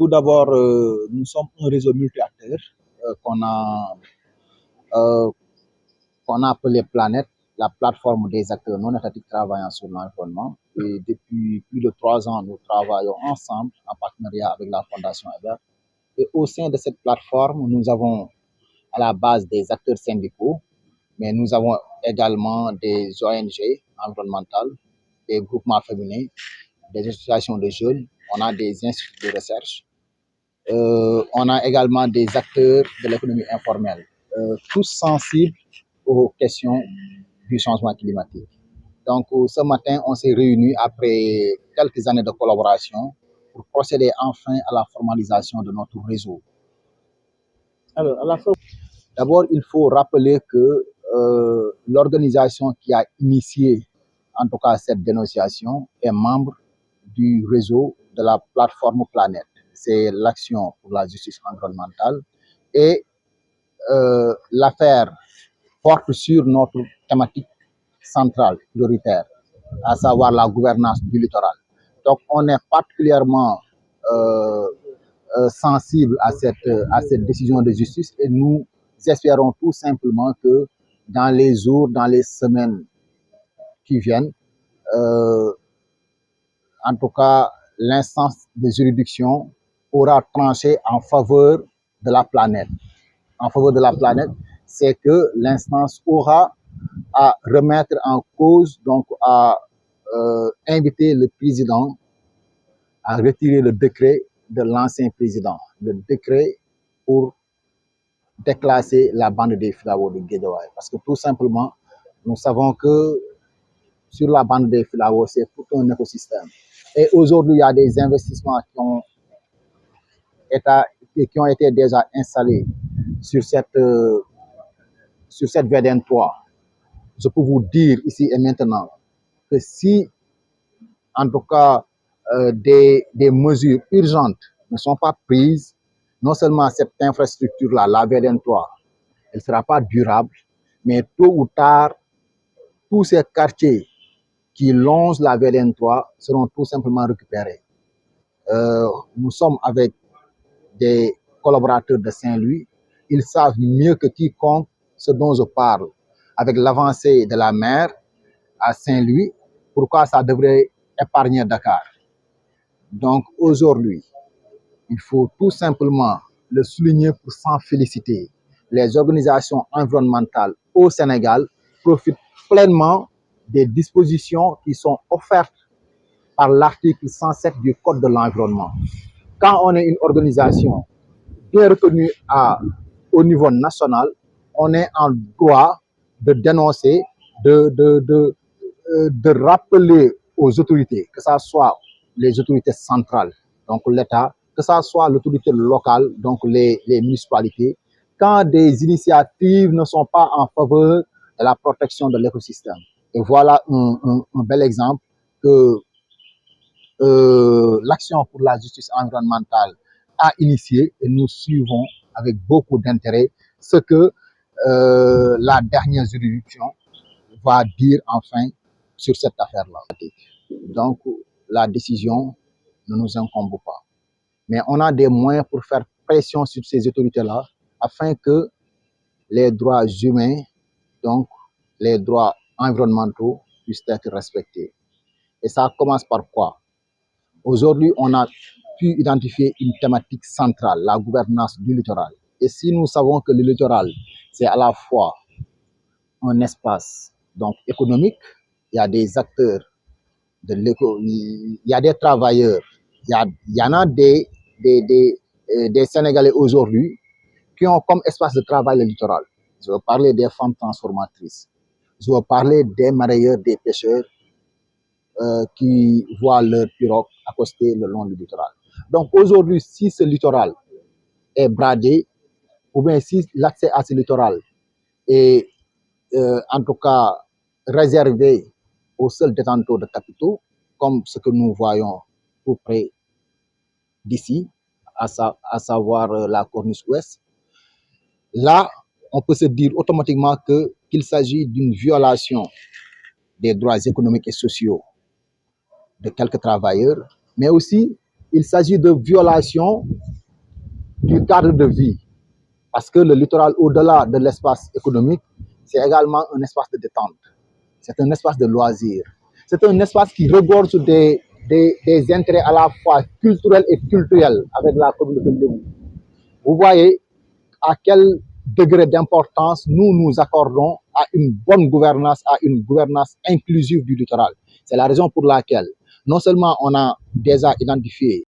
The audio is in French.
Tout d'abord, nous sommes un réseau multi-acteurs euh, qu'on a, euh, qu'on a appelé Planète, la plateforme des acteurs non étatiques travaillant sur l'environnement. Et depuis plus de 3 ans, nous travaillons ensemble en partenariat avec la Fondation Hébert. Et au sein de cette plateforme, nous avons à la base des acteurs syndicaux, mais nous avons également des ONG environnementales, des groupements féminins, des associations de jeunes, on a des instituts de recherche. On a également des acteurs de l'économie informelle, tous sensibles aux questions du changement climatique. Donc, ce matin, on s'est réunis après quelques années de collaboration pour procéder enfin à la formalisation de notre réseau. Alors, d'abord, il faut rappeler que l'organisation qui a initié, en tout cas cette dénonciation, est membre du réseau de la plateforme Planète. C'est l'Action pour la justice environnementale. Et l'affaire porte sur notre thématique centrale, prioritaire, à savoir la gouvernance du littoral. Donc, on est particulièrement sensible à cette décision de justice et nous espérons tout simplement que dans les jours, dans les semaines qui viennent, en tout cas, l'instance de juridiction aura tranché en faveur de la planète. En faveur de la planète, c'est que l'instance aura à remettre en cause, donc à inviter le président à retirer le décret de l'ancien président, le décret pour déclasser la bande des Filao de Guédiawaye. Parce que tout simplement, nous savons que sur la bande des Filao, c'est tout un écosystème. Et aujourd'hui, il y a des investissements qui ont été déjà installés sur cette VDN3. Je peux vous dire ici et maintenant que si, en tout cas, des mesures urgentes ne sont pas prises, non seulement cette infrastructure-là, la VDN3, elle ne sera pas durable, mais tôt ou tard, tous ces quartiers qui longent la VDN3 seront tout simplement récupérés. Nous sommes avec des collaborateurs de Saint-Louis. Ils savent mieux que quiconque ce dont je parle. Avec l'avancée de la mer à Saint-Louis, pourquoi ça devrait épargner Dakar? Donc aujourd'hui, il faut tout simplement le souligner pour s'en féliciter. Les organisations environnementales au Sénégal profitent pleinement des dispositions qui sont offertes par l'article 107 du Code de l'environnement. Quand on est une organisation bien reconnue au niveau national, on est en droit de dénoncer, de rappeler aux autorités, que ce soit les autorités centrales, donc l'État, que ce soit l'autorité locale, donc les municipalités, quand des initiatives ne sont pas en faveur de la protection de l'écosystème. Et voilà un bel exemple que l'Action pour la justice environnementale a initié et nous suivons avec beaucoup d'intérêt ce que la dernière juridiction va dire enfin sur cette affaire-là. Donc, la décision ne nous incombe pas. Mais on a des moyens pour faire pression sur ces autorités-là afin que les droits humains, donc les droits environnementaux, puissent être respectés. Et ça commence par quoi? Aujourd'hui, on a pu identifier une thématique centrale, la gouvernance du littoral. Et si nous savons que le littoral, c'est à la fois un espace donc économique, il y a des acteurs de il y a des travailleurs, il y en a des Sénégalais aujourd'hui qui ont comme espace de travail le littoral. Je veux parler des femmes transformatrices, je veux parler des marailleurs, des pêcheurs qui voient leur pirogue accoster le long du littoral. Donc aujourd'hui, si ce littoral est bradé, ou bien si l'accès à ce littoral est en tout cas réservé aux seuls détenteurs de capitaux, comme ce que nous voyons tout près d'ici, à savoir la corniche ouest, là, on peut se dire automatiquement qu'il s'agit d'une violation des droits économiques et sociaux de quelques travailleurs, mais aussi il s'agit de violation du cadre de vie. Parce que le littoral, au-delà de l'espace économique, c'est également un espace de détente. C'est un espace de loisir. C'est un espace qui regorge des intérêts à la fois culturels et culturels avec la communauté Lébu. Vous voyez à quel degré d'importance nous accordons à une bonne gouvernance, à une gouvernance inclusive du littoral. C'est la raison pour laquelle non seulement on a déjà identifié